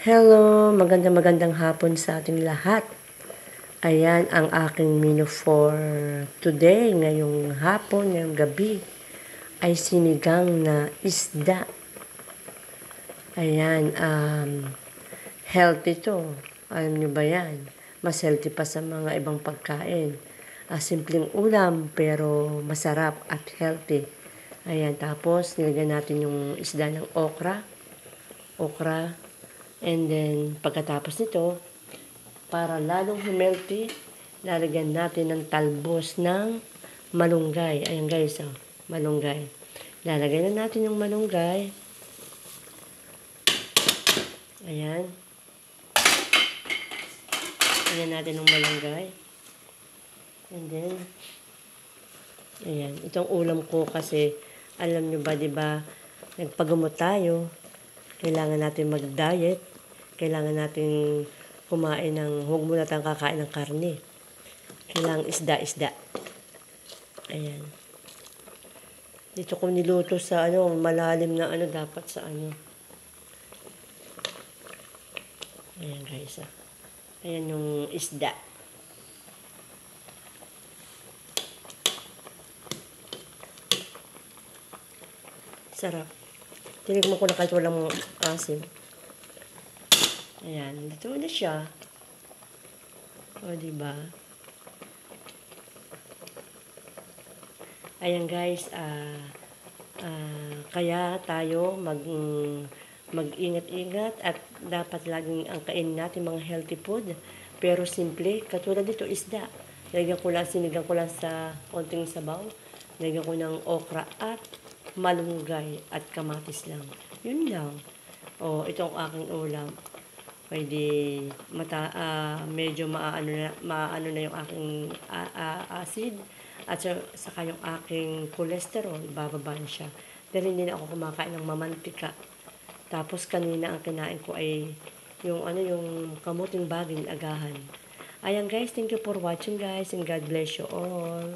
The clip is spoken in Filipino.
Hello, magandang hapon sa ating lahat. Ayan ang aking menu for today, ngayong hapon, ngayong gabi, ay sinigang na isda. Ayan, healthy to. Alam nyo ba yan? Mas healthy pa sa mga ibang pagkain. Simpleng ulam pero masarap at healthy. Ayan, tapos nilagyan natin yung isda ng okra. And then, pagkatapos nito, para lalong healthy, lalagyan natin ng talbos ng malunggay. Ayan guys, malunggay. Lalagyan na natin yung malunggay. Ayan. Lagyan natin ng malunggay. And then, ayan. Itong ulam ko kasi, alam nyo ba, diba, nagpagamot tayo. Kailangan natin mag-diet. Kailangan natin kumain ng, huwag muna tayong kakain ng karne. Kailangan isda. Ayan. Dito ko niluto sa malalim na dapat sa Ayan guys, Ayan yung isda. Sarap. Tinigman ko na kahit walang asin. Ayan, dito na siya. O, diba? Ayan guys, kaya tayo mag-ingat-ingat at dapat laging ang kainin natin mga healthy food. Pero simple, katulad dito isda. Sinigang ko lang sa konting sabaw. Lagyan ko ng okra at malunggay at kamatis lang. Yun lang. O, itong aking ulam. Pwede medyo maano na yung aking acid at saka yung aking cholesterol, bababa na siya. Pero hindi na ako kumakain ng mamantika. Tapos kanina ang kinain ko ay yung kamuting baging agahan. Ayan guys, thank you for watching guys and God bless you all.